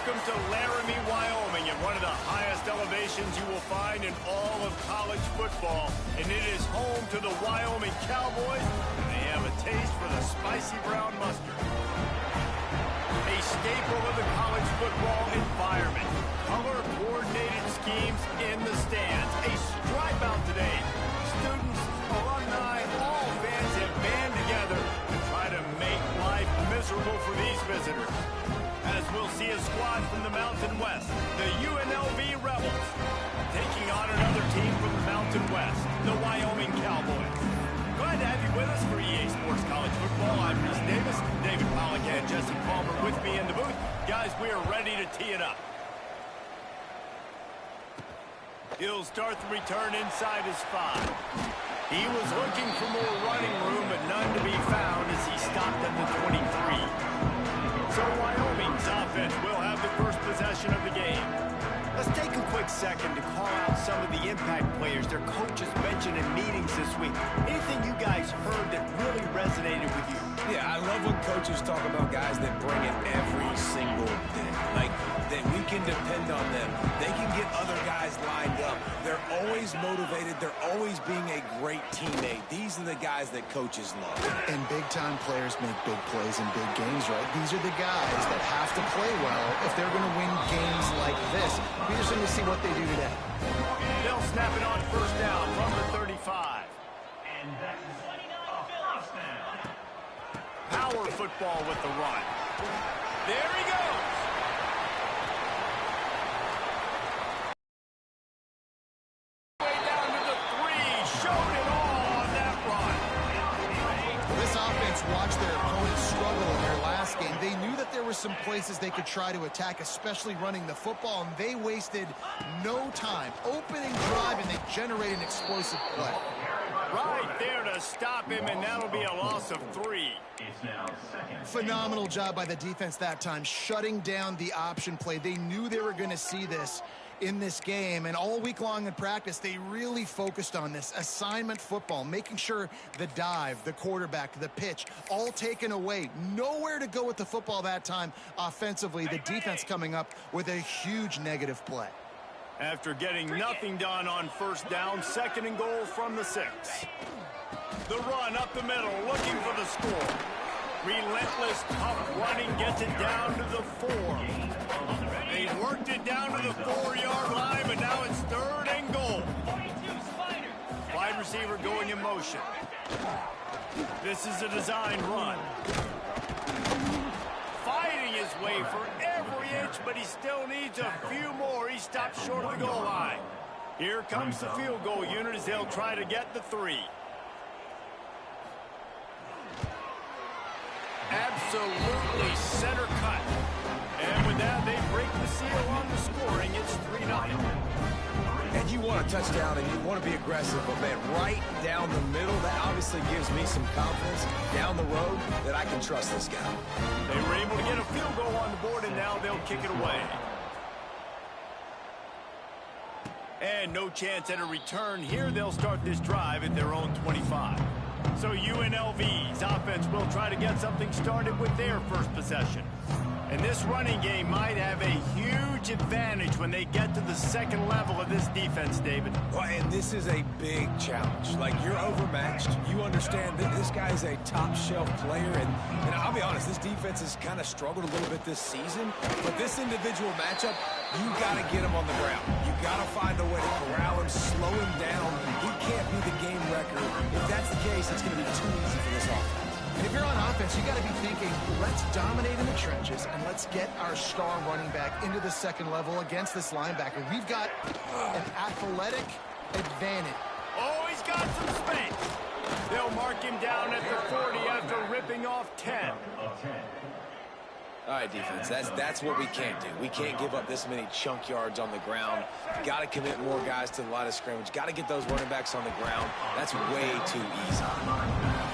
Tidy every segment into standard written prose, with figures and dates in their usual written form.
Welcome to Laramie, Wyoming, at one of the highest elevations you will find in all of college football. And it is home to the Wyoming Cowboys, and they have a taste for the spicy brown mustard. A staple of the college football environment. Color-coordinated schemes in the stands. A stripe out today. Students, alumni, all fans have band together to try to make life miserable for these visitors. As we'll see a squad from the Mountain West, the UNLV Rebels, taking on another team from the Mountain West, the Wyoming Cowboys. Glad to have you with us for EA Sports College Football. I'm Chris Davis, David Pollack and Jesse Palmer with me in the booth. Guys, we are ready to tee it up. He'll start the return inside his 5. He was looking for more running room, but none to be found as he stopped at the 23. So Wyoming's offense will have the first possession of the game. Let's take a quick second to call out some of the impact players their coaches mentioned in meetings this week. Anything you guys heard that really resonated with you? Yeah, I love when coaches talk about guys that bring it every single day. Like, that we can depend on them. They can get other guys lined up. They're always motivated. They're always being a great teammate. These are the guys that coaches love. And big-time players make big plays in big games, right? These are the guys that have to play well if they're going to win games like this. We're just going to see what they do today. They'll snap it on first down from the 35. And that's a first down. Power football with the run. There he goes. Way down to the 3. Showed it all on that run. This offense watched their opponents struggle in their last game. They knew that there were some places they could try to attack, especially running the football, and they wasted no time. Opening drive, and they generated an explosive play. Right there to stop him, and that'll be a loss of 3. It's now second. Phenomenal job by the defense that time, shutting down the option play. They knew they were going to see this in this game, and all week long in practice, they really focused on this assignment football, making sure the dive, the quarterback, the pitch, all taken away. Nowhere to go with the football that time offensively. The defense coming up with a huge negative play. After getting nothing done on first down, 2nd and goal from the 6. The run up the middle, looking for the score. Relentless, tough running gets it down to the 4. They worked it down to the 4-yard line, but now it's 3rd and goal. Wide receiver going in motion. This is a design run. Fighting his way for every inch, but he still needs a few more. He stops short of the goal line. Here comes the field goal unit as they'll try to get the 3. Absolutely center cut. And with that, they break the seal on the scoring. It's 3-0. And you want a touchdown, and you want to be aggressive, but, man, right down the middle, that obviously gives me some confidence down the road that I can trust this guy. They were able to get a field goal on the board, and now they'll kick it away. And no chance at a return here. They'll start this drive at their own 25. So UNLV's offense will try to get something started with their first possession. And this running game might have a huge advantage when they get to the 2nd level of this defense, David. Well, and this is a big challenge. Like, you're overmatched. You understand that this guy's a top-shelf player. And I'll be honest, this defense has kind of struggled a little bit this season. But this individual matchup, you got to get him on the ground. You got to find a way to corral him, slow him down. He can't be the game record. If that's the case, it's going to be too easy for this offense. And if you're on offense, you got to be thinking, let's dominate in the trenches and let's get our star running back into the 2nd level against this linebacker. We've got an athletic advantage. Oh, he's got some space. They'll mark him down at the 40 after ripping off 10. All right, defense, that's what we can't do. We can't give up this many chunk yards on the ground. Got to commit more guys to the line of scrimmage. Got to get those running backs on the ground. That's way too easy.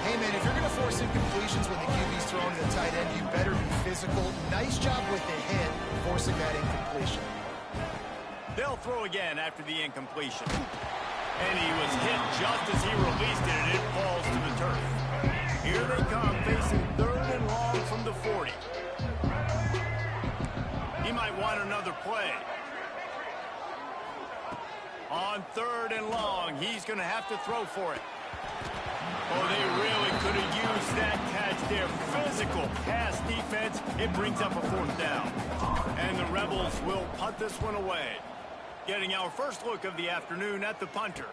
Hey, man, if you're going to force incompletions when the QB's throwing to the tight end, you better be physical. Nice job with the hit, forcing that incompletion. They'll throw again after the incompletion. And he was hit just as he released it, and it falls to the turf. Here they come, facing 3rd and long from the 40. He might want another play. On 3rd and long, he's going to have to throw for it. Oh, they really could have used that catch there. Physical pass defense. It brings up a 4th down. And the Rebels will punt this one away. Getting our first look of the afternoon at the punter.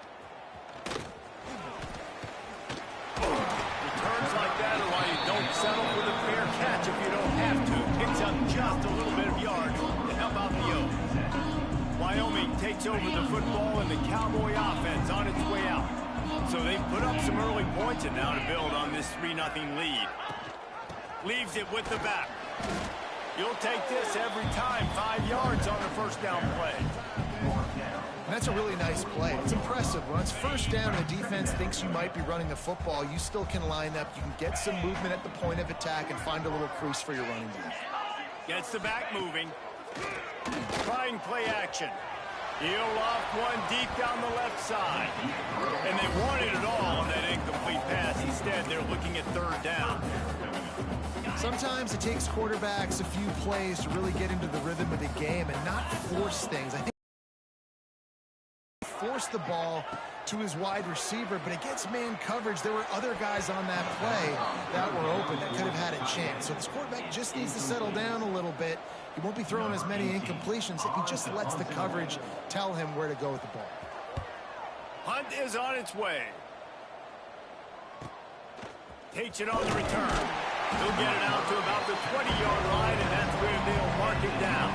Returns like that are why you don't settle for the fair catch if you don't have to. Picks up just a little bit of yard to help out the O's. Wyoming takes over the football and the Cowboy offense on its way out. So they've put up some early points and now to build on this 3-0 lead. Leaves it with the back. You'll take this every time. 5 yards on the 1st down play. And that's a really nice play. It's impressive. When it's 1st down and the defense thinks you might be running the football, you still can line up. You can get some movement at the point of attack and find a little crease for your running back. Gets the back moving. Trying play action. He'll loft one deep down the left side. And they wanted it all on that incomplete pass. Instead, they're looking at 3rd down. Sometimes it takes quarterbacks a few plays to really get into the rhythm of the game and not force things. I think force the ball to his wide receiver, but against man coverage, there were other guys on that play that were open that could have had a chance. So this quarterback just needs to settle down a little bit. He won't be throwing as many incompletions if he just lets the coverage tell him where to go with the ball. Hunt is on its way. Takes it on the return. He'll get it out to about the 20-yard line, and that's where they'll mark it down.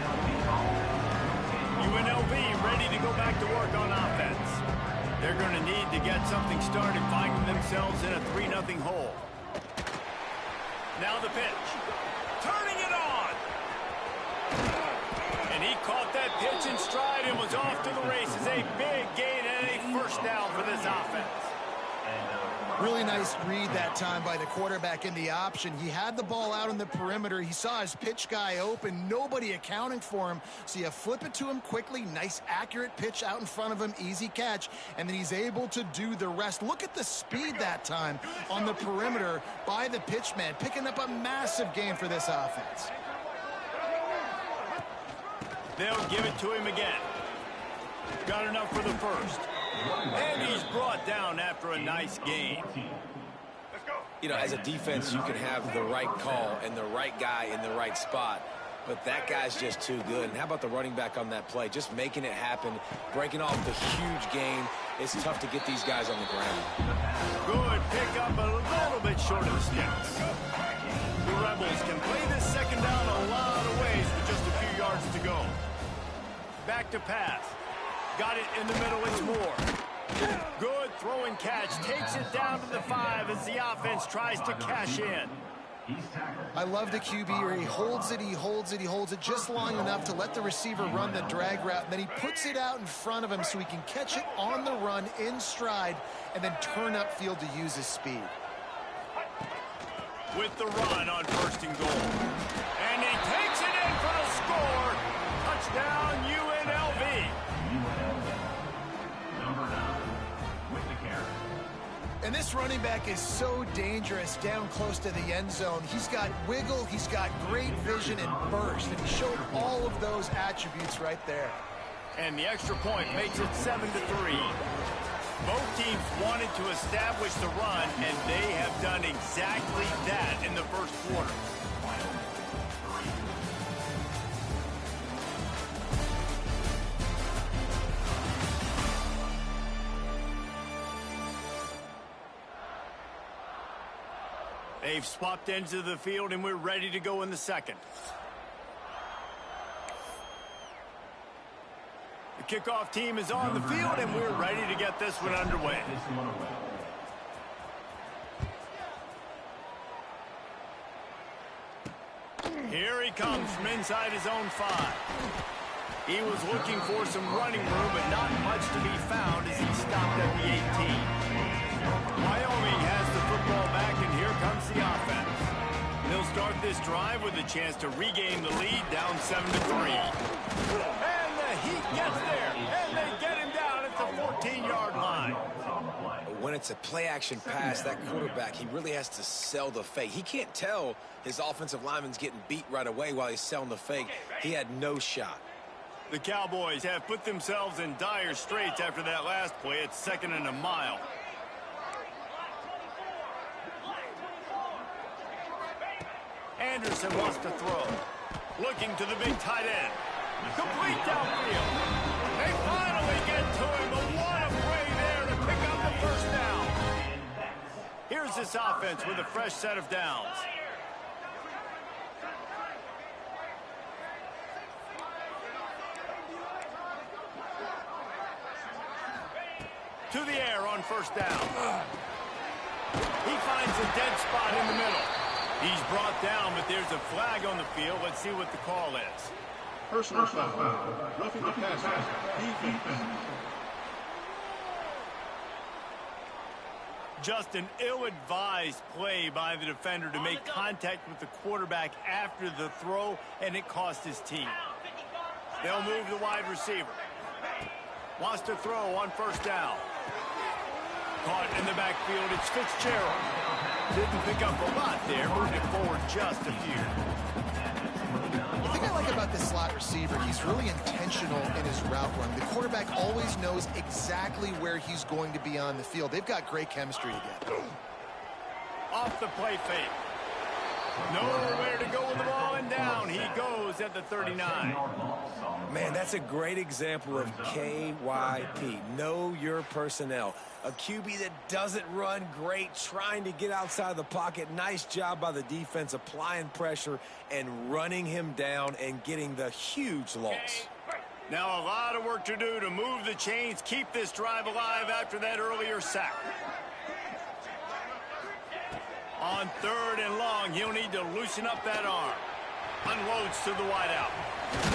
UNLV ready to go back to work on offense. They're going to need to get something started, finding themselves in a 3-0 hole. Now the pitch. Turning it on. And he caught that pitch in stride and was off to the races. A big gain and a 1st down for this offense. Really nice read that time by the quarterback in the option. He had the ball out on the perimeter. He saw his pitch guy open. Nobody accounting for him. So you flip it to him quickly. Nice, accurate pitch out in front of him. Easy catch. And then he's able to do the rest. Look at the speed that time on the perimeter by the pitchman. Picking up a massive gain for this offense. They'll give it to him again. Got enough for the 1st. And he's brought down after a nice gain. You know, as a defense, you can have the right call and the right guy in the right spot, but that guy's just too good. And how about the running back on that play? Just making it happen, breaking off the huge gain. It's tough to get these guys on the ground. Good pick up a little bit short of the sticks. The Rebels can play this 2nd down a lot of ways with just a few yards to go. Back to pass. Got it in the middle, it's Moore. Good throwing catch. Takes it down to the 5 as the offense tries to cash in. I love the QB where he holds it just long enough to let the receiver run the drag route. And then he puts it out in front of him so he can catch it on the run in stride and then turn upfield to use his speed. With the run on 1st and goal. And he takes it in for the score. Touchdown, UNLV. And this running back is so dangerous down close to the end zone. He's got wiggle, he's got great vision and burst, and he showed all of those attributes right there. And the extra point makes it 7-3. Both teams wanted to establish the run, and they have done exactly that in the 1st quarter. They've swapped ends of the field, and we're ready to go in the 2nd. The kickoff team is on the field, and we're ready to get this one underway. Here he comes from inside his own 5. He was looking for some running room, but not much to be found as he stopped at the 18. Wyoming has the football back, and here comes the offense. They'll start this drive with a chance to regain the lead, down 7-3. And the Heat gets there, and they get him down at the 14-yard line. When it's a play-action pass, that quarterback, he really has to sell the fake. He can't tell his offensive lineman's getting beat right away while he's selling the fake. He had no shot. The Cowboys have put themselves in dire straits after that last play. It's 2nd and a mile. Anderson wants to throw. Looking to the big tight end. Complete downfield. They finally get to him, but what a play there to pick up the first down. Here's this offense with a fresh set of downs. To the air on first down. He finds a dead spot in the middle. He's brought down, but there's a flag on the field. Let's see what the call is. Personal foul. Roughing the passer. Defense. Just an ill-advised play by the defender to make contact with the quarterback after the throw, and it cost his team. They'll move the wide receiver. Wants to throw on first down. Caught in the backfield, it's Fitzgerald. Didn't pick up a lot there, moved it forward just a few. The thing I like about this slot receiver, he's really intentional in his route run. The quarterback always knows exactly where he's going to be on the field. They've got great chemistry together. Off the play fake. Nowhere to go with the ball, and down he goes at the 39. Man, that's a great example of KYP. Know your personnel. A QB that doesn't run great, trying to get outside the pocket. Nice job by the defense applying pressure and running him down and getting the huge loss. Now a lot of work to do to move the chains, keep this drive alive after that earlier sack. On 3rd and long, he'll need to loosen up that arm. Unloads to the wideout.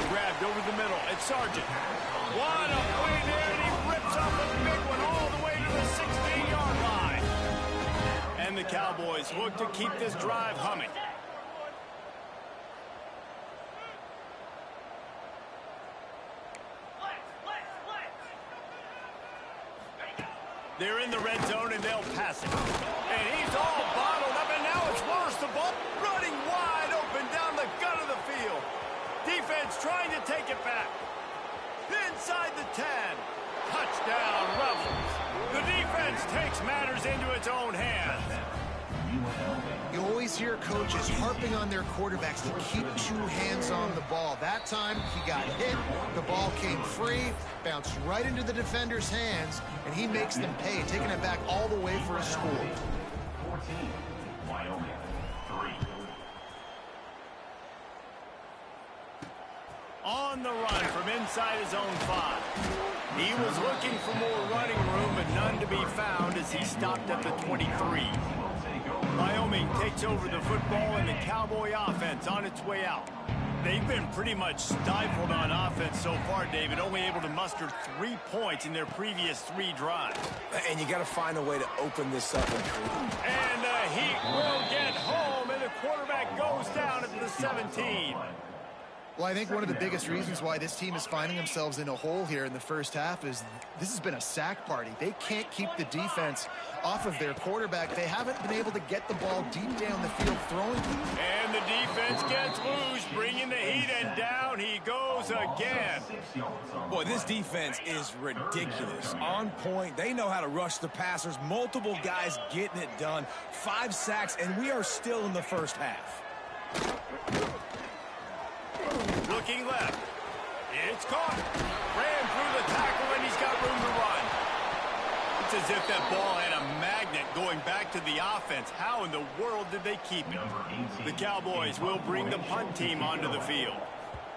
Grabbed over the middle. It's Sargent. What a play there, and he rips off a big one all the way to the 16-yard line. And the Cowboys look to keep this drive humming. They're in the red zone, and they'll pass it. And he's all bottled up, and now it's worse. The ball running wide open down the gut of the field. Defense trying to take it back. Inside the 10. Touchdown, Rebels. The defense takes matters into its own hands. You always hear coaches harping on their quarterbacks to keep 2 hands on the ball. That time, he got hit, the ball came free, bounced right into the defender's hands, and he makes them pay, taking it back all the way for a score. 14, Wyoming, 3. On the run from inside his own 5. He was looking for more running room, but none to be found as he stopped at the 23. Wyoming takes over the football, and the Cowboy offense on its way out. They've been pretty much stifled on offense so far, David, only able to muster 3 points in their previous 3 drives. And you got to find a way to open this up. And the Heat will get home, and the quarterback goes down at the 17. Well, I think one of the biggest reasons why this team is finding themselves in a hole here in the first half is this has been a sack party. They can't keep the defense off of their quarterback. They haven't been able to get the ball deep down the field throwing. And the defense gets loose, bringing the Heat, and down he goes again. Boy, this defense is ridiculous. On point. They know how to rush the passers. Multiple guys getting it done. 5 sacks, and we are still in the first half. Looking left. It's caught. Ran through the tackle, and he's got room to run. It's as if that ball had a magnet going back to the offense. How in the world did they keep it? The Cowboys will bring the punt team onto the field.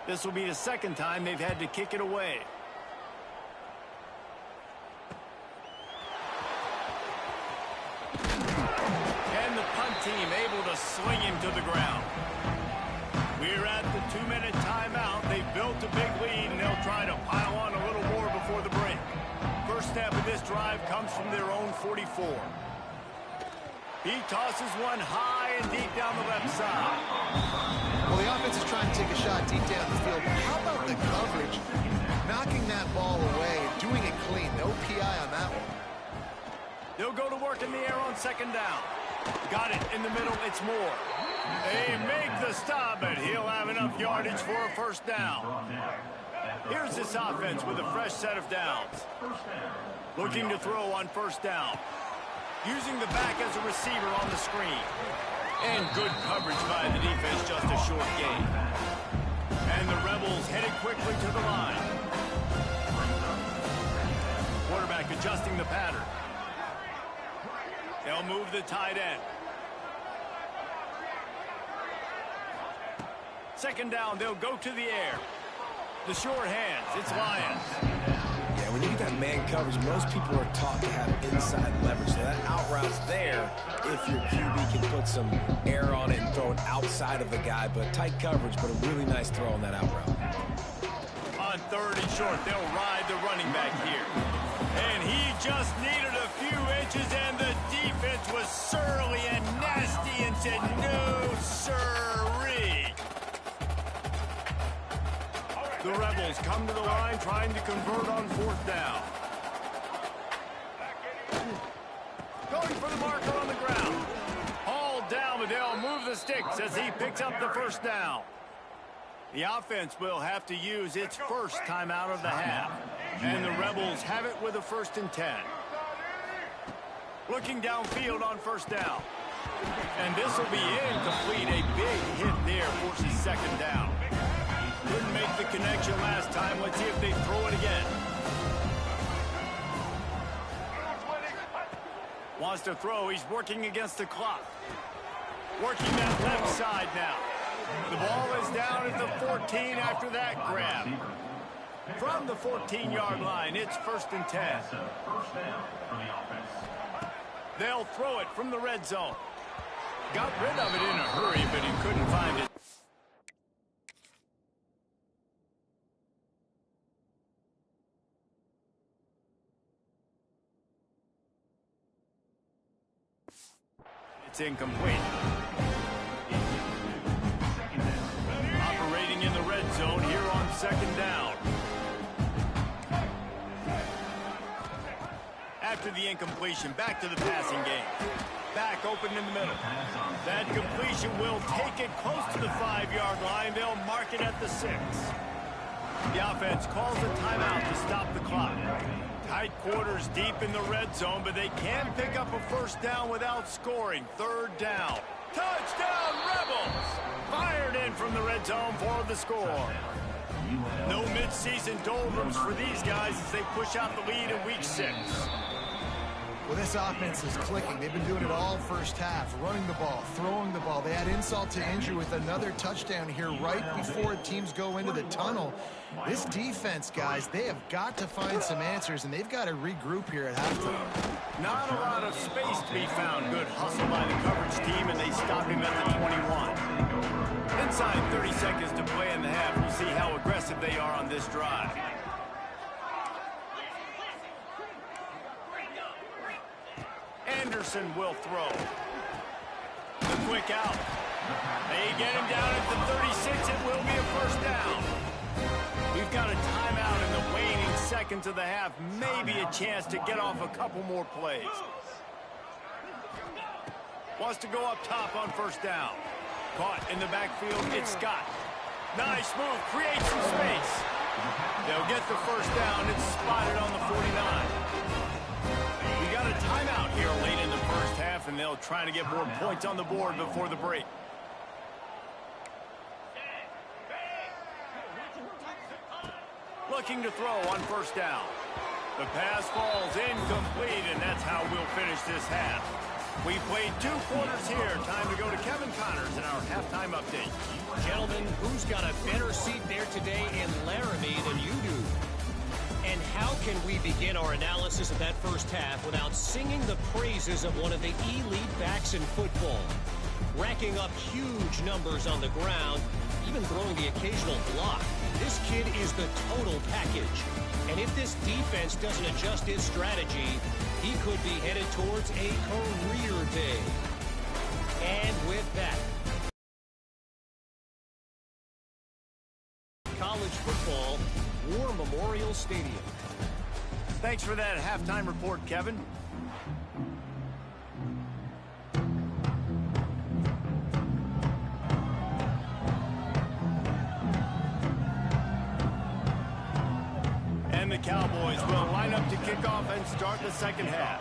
This will be the 2nd time they've had to kick it away. And the punt team able to sling him to the ground. We're at the 2-minute timeout. They've built a big lead, and they'll try to pile on a little more before the break. First snap of this drive comes from their own 44. He tosses one high and deep down the left side. Well, the offense is trying to take a shot deep down the field, but how about the coverage? Knocking that ball away, doing it clean. No PI on that one. They'll go to work in the air on 2nd down. Got it in the middle. It's Moore. They make the stop, but he'll have enough yardage for a first down. Here's this offense with a fresh set of downs. Looking to throw on first down. Using the back as a receiver on the screen. And good coverage by the defense, just a short gain. And the Rebels headed quickly to the line. Quarterback adjusting the pattern. They'll move the tight end. Second down, they'll go to the air. The short hands, it's Lions. Yeah, when you get that man coverage, most people are taught to have inside leverage. So that out route's there if your QB can put some air on it and throw it outside of the guy. But tight coverage, but a really nice throw on that out route. On third and short, they'll ride the running back here. And he just needed a few inches, and the defense was surly and nasty and said, no, sirree. The Rebels come to the line trying to convert on fourth down. Going for the marker on the ground. Hauled down, but they'll move the sticks as he picks up the first down. The offense will have to use its first timeout of the half. And the Rebels have it with a 1st and 10. Looking downfield on first down. And this will be incomplete. A big hit there forces second down. Couldn't make the connection last time. Let's see if they throw it again. Wants to throw. He's working against the clock. Working that left side now. The ball is down at the 14 after that grab. From the 14-yard line, it's 1st and 10. They'll throw it from the red zone. Got rid of it in a hurry, but he couldn't find it. It's incomplete. Operating in the red zone here on 2nd down. After the incompletion, back to the passing game. Back open in the middle. That completion will take it close to the 5-yard line. They'll mark it at the 6. The offense calls a timeout to stop the clock. Tight quarters deep in the red zone, but they can pick up a first down without scoring. 3rd down. Touchdown, Rebels! Fired in from the red zone for the score. No midseason doldrums for these guys as they push out the lead in week 6. Well, this offense is clicking. They've been doing it all first half, running the ball, throwing the ball. They add insult to injury with another touchdown here right before teams go into the tunnel. This defense, guys, they have got to find some answers, and they've got to regroup here at halftime. Not a lot of space to be found. Good hustle by the coverage team, and they stop him at the 21. Inside 30 seconds to play in the half. We'll see how aggressive they are on this drive. Anderson will throw. The quick out. They get him down at the 36. It will be a first down. We've got a timeout in the waning seconds of the half. Maybe a chance to get off a couple more plays. Wants to go up top on first down. Caught in the backfield, it's Scott. Nice move, creates some space. They'll get the first down. It's spotted on the 49. We got a timeout here late in the first half, and they'll try to get more points on the board before the break. Looking to throw on first down. The pass falls incomplete, and that's how we'll finish this half. We played 2 quarters here. Time to go to Kevin Connors in our halftime update. Gentlemen, who's got a better seat there today in Laramie than you do? And how can we begin our analysis of that first half without singing the praises of one of the elite backs in football? Racking up huge numbers on the ground, even throwing the occasional block. This kid is the total package. And if this defense doesn't adjust its strategy, he could be headed towards a career day. And with that, college football, War Memorial Stadium. Thanks for that halftime report, Kevin. Cowboys will line up to kick off and start the second half.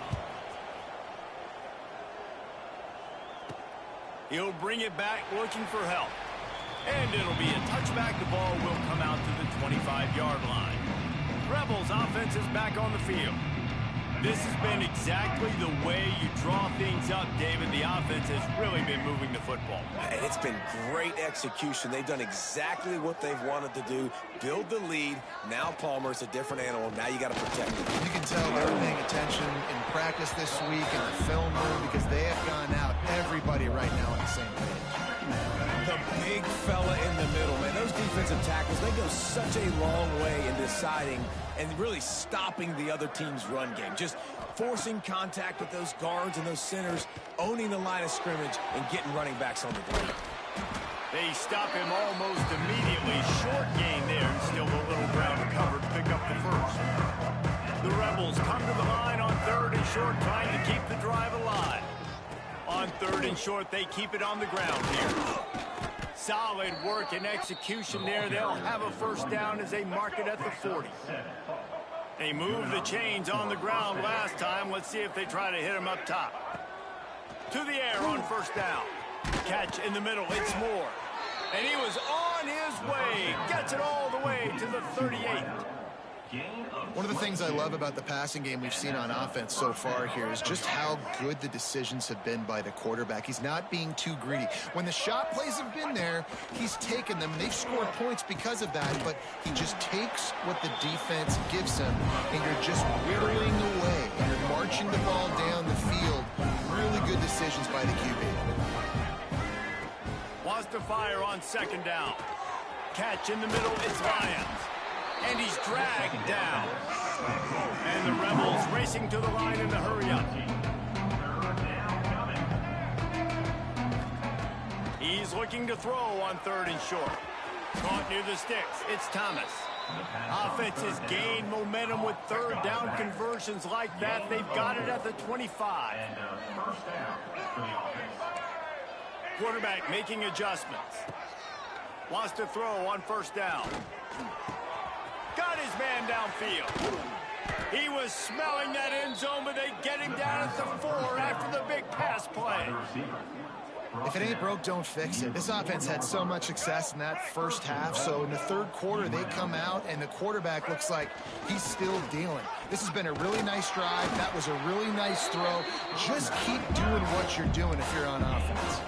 He'll bring it back looking for help. And it'll be a touchback. The ball will come out to the 25-yard line. Rebels offense is back on the field. This has been exactly the way you draw things up, David. The offense has really been moving the football. And it's been great execution. They've done exactly what they've wanted to do. Build the lead. Now Palmer's a different animal. Now you got to protect him. You can tell they're paying attention in practice this week in the film room because they have gone out, everybody right now on the same page. The big fella in the middle, man. Those defensive tackles, they go such a long way in deciding and really stopping the other team's run game. Just forcing contact with those guards and those centers, owning the line of scrimmage, and getting running backs on the ground. They stop him almost immediately. Short gain there, and still a little ground to cover to pick up the first. The Rebels come to the line on 3rd and short, trying to keep the drive alive. On 3rd and short, they keep it on the ground here. Solid work and execution there. They'll have a first down as they mark it at the 40. They moved the chains on the ground last time. Let's see if they try to hit him up top. To the air on first down. Catch in the middle. It's Moore. And he was on his way. Gets it all the way to the 38. One of the things I love about the passing game we've seen on offense so far here is just how good the decisions have been by the quarterback. He's not being too greedy. When the shot plays have been there, he's taken them. They've scored points because of that, but he just takes what the defense gives him, and you're just whittling away, and you're marching the ball down the field. Really good decisions by the QB. Wants to fire on 2nd down. Catch in the middle, it's Lyons. And he's dragged down. And the Rebels racing to the line in the hurry-up. He's looking to throw on 3rd and short. Caught near the sticks. It's Thomas. Offense has gained momentum with 3rd down conversions like that. They've got it at the 25. Quarterback making adjustments. Wants to throw on 1st down. Got his man downfield. He was smelling that end zone, but they get him down at the 4 after the big pass play. If it ain't broke, don't fix it. This offense had so much success in that first half, so in the 3rd quarter, they come out, and the quarterback looks like he's still dealing. This has been a really nice drive. That was a really nice throw. Just keep doing what you're doing if you're on offense.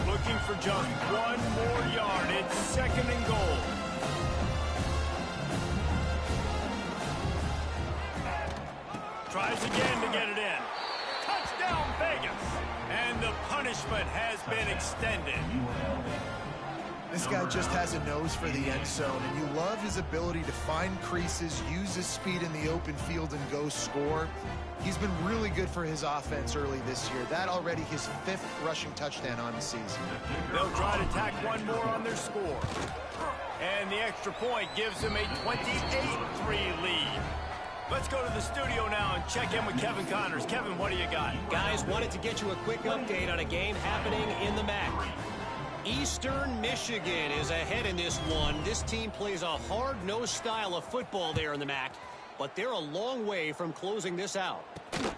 Looking for just 1 more yard. It's 2nd and goal. Tries again to get it in. Touchdown, Vegas. And the punishment has been extended. This guy just has a nose for the end zone, and you love his ability to find creases, use his speed in the open field, and go score. He's been really good for his offense early this year. That already his 5th rushing touchdown on the season. They'll try to tack 1 more on their score. And the extra point gives them a 28-3 lead. Let's go to the studio now and check in with Kevin Connors. Kevin, what do you got? Guys, wanted to get you a quick update on a game happening in the MAC. Eastern Michigan is ahead in this one. This team plays a hard-nosed style of football there in the MAC, but they're a long way from closing this out.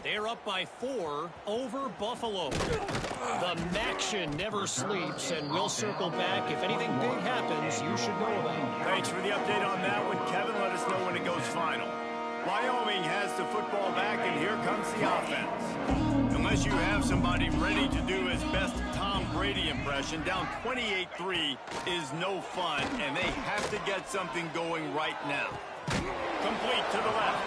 They're up by 4 over Buffalo. The MACtion never sleeps, and we'll circle back. If anything big happens, you should know about it. Thanks for the update on that one, Kevin. Let us know when it goes final. Wyoming has the football back, and here comes the offense. Unless you have somebody ready to do his best Tom Brady impression, down 28-3 is no fun, and they have to get something going right now. Complete to the left.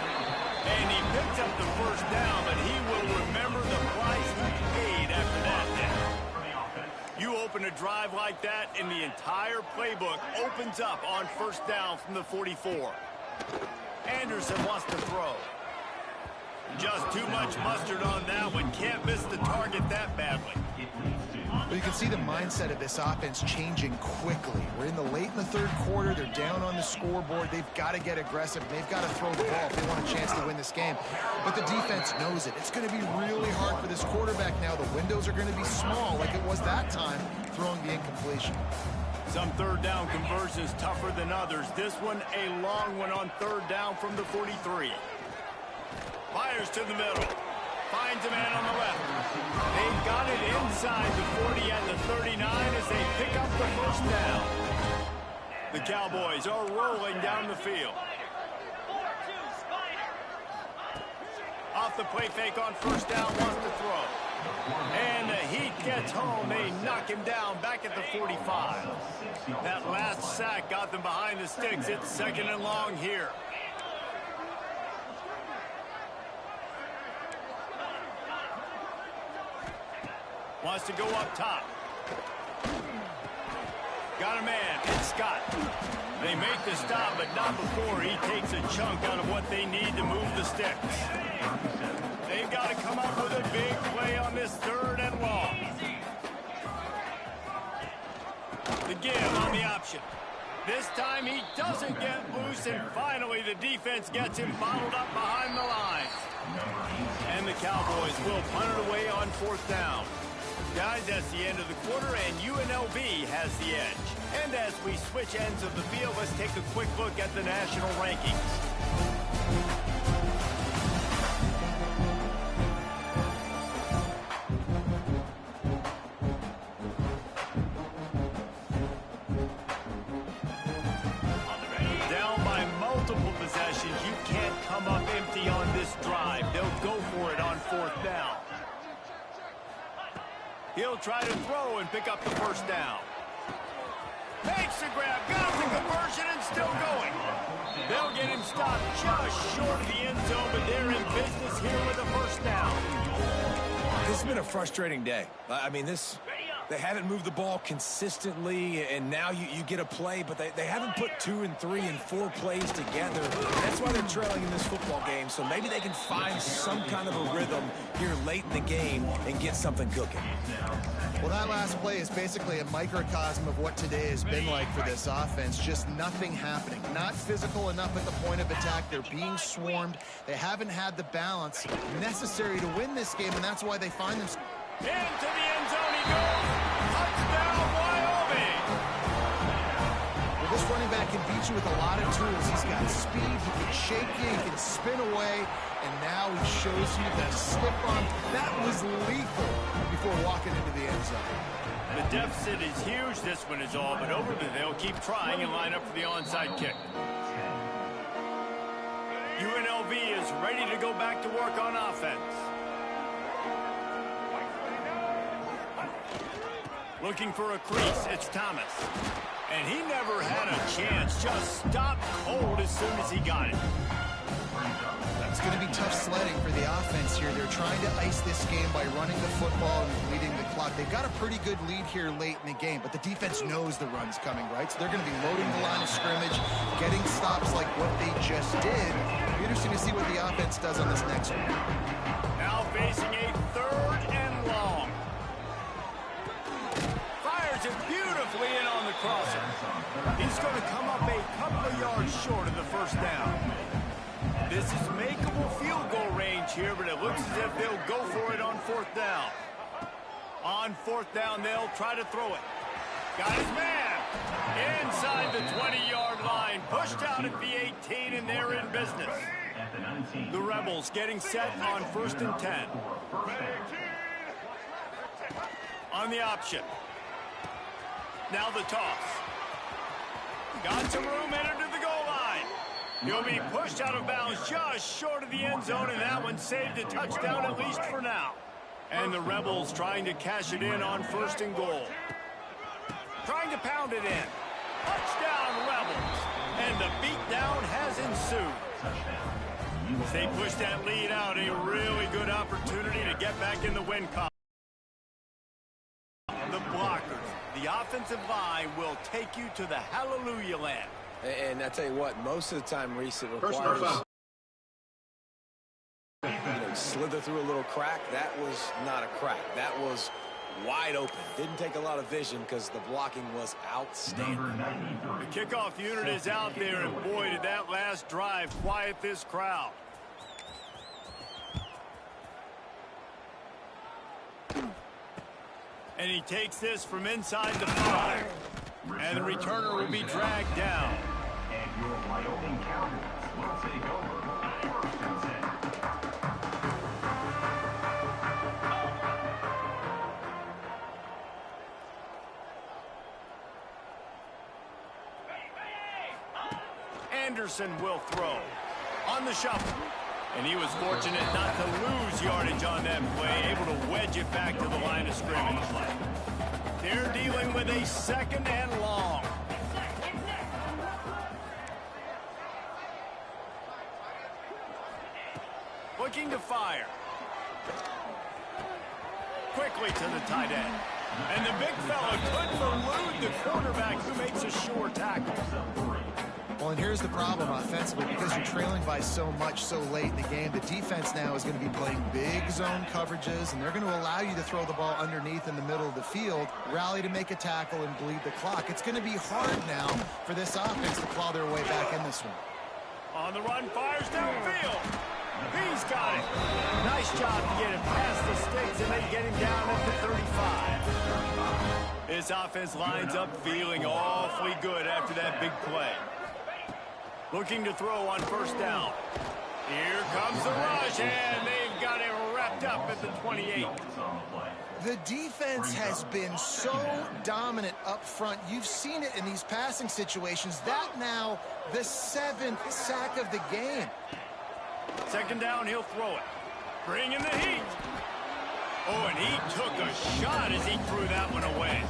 And he picks up the first down, but he will remember the price he paid after that down. You open a drive like that, and the entire playbook opens up on 1st down from the 44. Anderson wants to throw. Just too much mustard on that one. Can't miss the target that badly. But you can see the mindset of this offense changing quickly. We're in the late in the 3rd quarter. They're down on the scoreboard. They've got to get aggressive. They've got to throw the ball if they want a chance to win this game. But the defense knows it. It's going to be really hard for this quarterback now. The windows are going to be small like it was that time throwing the incompletion. Some third down conversions tougher than others. This one a long one on third down from the 43. Fires to the middle. Finds a man on the left. They've got it inside the 40 and the 39 as they pick up the first down. The Cowboys are rolling down the field. Off the play fake on first down, wants to throw. And the Heat gets home. They knock him down back at the 45. That last sack got them behind the sticks. It's second and long here. Wants to go up top. Got a man. It's Scott. They make the stop, but not before he takes a chunk out of what they need to move the sticks. They've got to come up with a big play on this third and long. The give on the option. This time he doesn't get loose, and finally the defense gets him bottled up behind the line. And the Cowboys will punt it away on fourth down. Guys, that's the end of the quarter, and UNLV has the edge. And as we switch ends of the field, let's take a quick look at the national rankings. Down by multiple possessions, you can't come up empty on this drive. They'll go for it on fourth down. He'll try to throw and pick up the first down. Makes the grab, got the conversion, and still going. They'll get him stopped just short of the end zone, but they're in business here with a first down. This has been a frustrating day. I mean, they haven't moved the ball consistently, and now you get a play, but they haven't put 2 and 3 and 4 plays together. That's why they're trailing in this football game, so maybe they can find some kind of a rhythm here late in the game and get something cooking. Well, that last play is basically a microcosm of what today has been like for this offense. Just nothing happening. Not physical enough at the point of attack. They're being swarmed. They haven't had the balance necessary to win this game, and that's why they find themselves. Into the end zone he goes. Touchdown, Wyoming. Well, this running back can beat you with a lot of tools. He's got speed, he can shake you, he can spin away, and now he shows you the slip-on. That was lethal before walking into the end zone. The deficit is huge. This one is all but over, but they'll keep trying and line up for the onside kick. UNLV is ready to go back to work on offense. Looking for a crease, it's Thomas. And he never had a chance, just stopped cold as soon as he got it. It's going to be tough sledding for the offense here. They're trying to ice this game by running the football and leading the clock. They've got a pretty good lead here late in the game, but the defense knows the run's coming, right? So they're going to be loading the line of scrimmage, getting stops like what they just did. It'll be interesting to see what the offense does on this next one. Now facing a third and long. Fires it beautifully in on the crosser. He's going to come up a couple of yards short of the first down. This is makeable field goal range here, but it looks as if they'll go for it on fourth down. On fourth down, they'll try to throw it. Got his man inside the 20-yard line. Pushed out at the 18, and they're in business. The Rebels getting set on 1st and 10. On the option. Now the toss. Got some room, entered to the goal line. He'll be pushed out of bounds just short of the end zone, and that one saved a touchdown at least for now. And the Rebels trying to cash it in on 1st and goal. Trying to pound it in. Touchdown, Rebels. And the beatdown has ensued. As they push that lead out, a really good opportunity to get back in the win column. The blockers, the offensive line will take you to the hallelujah land. And I tell you what, most of the time, Reese, it requires slither through a little crack. That was not a crack. That was wide open. Didn't take a lot of vision because the blocking was outstanding. The kickoff unit is out there, and boy, did that last drive quiet this crowd. And he takes this from inside the 5. And the returner will be dragged down. And your Wyoming Cowboys will take over 1st and 10. Anderson will throw on the shuffle. And he was fortunate not to lose yardage on that play, able to wedge it back to the line of scrimmage. They're dealing with a 2nd and long. Looking to fire. Quickly to the tight end. And the big fella couldn't elude the quarterback who makes a sure tackle. Well, and here's the problem offensively. Because you're trailing by so much so late in the game, the defense now is going to be playing big zone coverages, and they're going to allow you to throw the ball underneath in the middle of the field, rally to make a tackle, and bleed the clock. It's going to be hard now for this offense to claw their way back in this one. On the run, fires downfield. He's got it. Nice job to get it past the sticks and then get him down at the 35. This offense lines up feeling awfully good after that big play. Looking to throw on 1st down. Here comes the rush, and they've got it wrapped up at the 28. The defense has been so dominant up front. You've seen it in these passing situations. That now the 7th sack of the game. 2nd down, he'll throw it. Bring in the heat. Oh, and he took a shot as he threw that one away.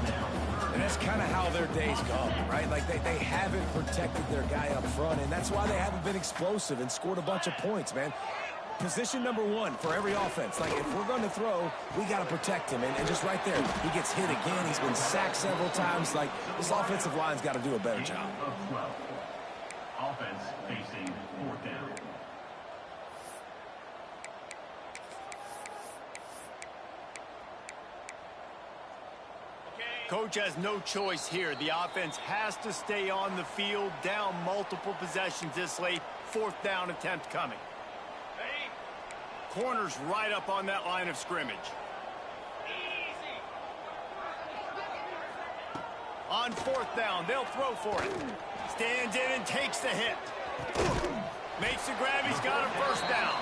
And that's kind of how their day's gone, right? Like they haven't protected their guy up front, and that's why they haven't been explosive and scored a bunch of points, man. Position number 1 for every offense. Like, if we're going to throw, we got to protect him. And just right there, he gets hit again. He's been sacked several times. Like, this offensive line's got to do a better job. Offense facing 4th down. Coach has no choice here. The offense has to stay on the field, down multiple possessions this late. 4th down attempt coming. Corners right up on that line of scrimmage. On 4th down, they'll throw for it. Stands in and takes the hit. Makes the grab, he's got a 1st down.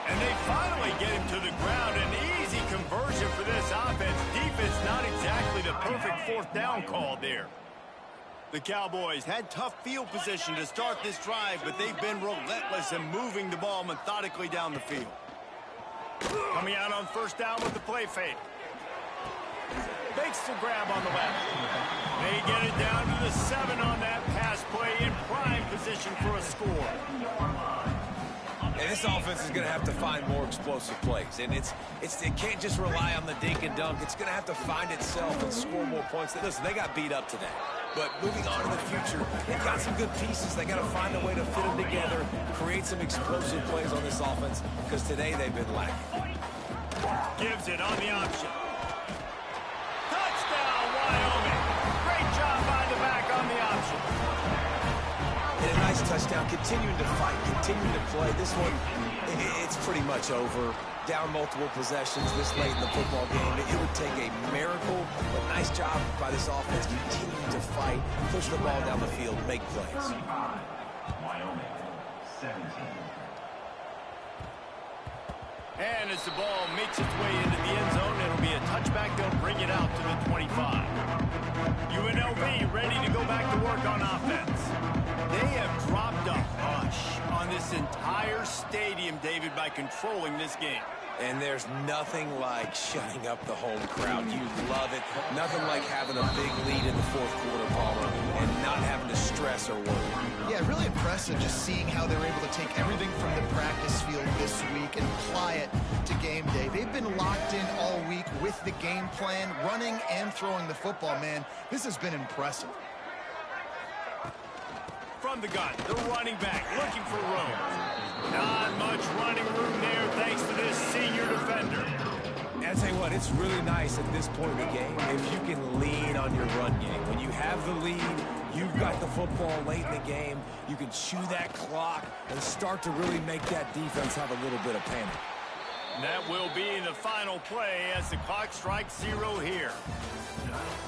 And they finally get him to the ground. An easy conversion for this offense. Defense not exactly the perfect 4th down call there. The Cowboys had tough field position to start this drive, but they've been relentless in moving the ball methodically down the field. Coming out on 1st down with the play fake. Makes the grab on the left. They get it down to the 7 on that pass play in prime position for a score. And this offense is going to have to find more explosive plays. And it can't just rely on the dink and dunk. It's going to have to find itself and score more points. Listen, they got beat up today. But moving on to the future, they've got some good pieces. They got to find a way to fit them together, create some explosive plays on this offense, because today they've been lacking. Gives it on the option. Touchdown, Wyoming. Great job by the back on the option. And a nice touchdown, continuing to fight, continuing to play. This one, it's pretty much over. Down multiple possessions this late in the football game. It would take a miracle, but nice job by this offense, continuing to fight, push the ball down the field, make plays. 35, Wyoming, 17. And as the ball makes its way into the end zone, it'll be a touchback. They'll bring it out to the 25. UNLV ready to go back to work on offense. They have dropped a hush on this entire stadium, David, by controlling this game. And there's nothing like shutting up the home crowd. You love it. Nothing like having a big lead in the 4th quarter, Palmer, and not having to stress or worry. Yeah, really impressive just seeing how they're able to take everything from the practice field this week and apply it to game day. They've been locked in all week with the game plan, running and throwing the football, man. This has been impressive. From the gun, the running back looking for room. Not much running room there thanks to this senior defender. And I tell you what, it's really nice at this point in the game if you can lean on your run game. When you have the lead, you've got the football late in the game, you can chew that clock and start to really make that defense have a little bit of panic. And that will be the final play as the clock strikes 0 here.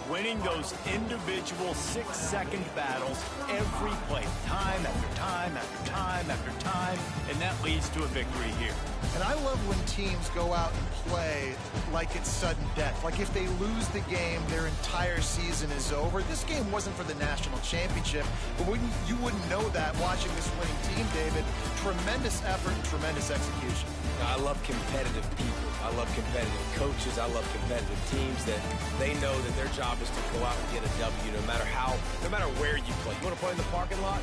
Winning those individual 6-second battles every play, time after time after time after time, and that leads to a victory here. And I love when teams go out and play like it's sudden death. Like if they lose the game, their entire season is over. This game wasn't for the national championship, but you wouldn't know that watching this winning team, David. Tremendous effort and tremendous execution. I love competitive people. I love competitive coaches. I love competitive teams that they know that their job is to go out and get a W no matter where you play. You want to play in the parking lot?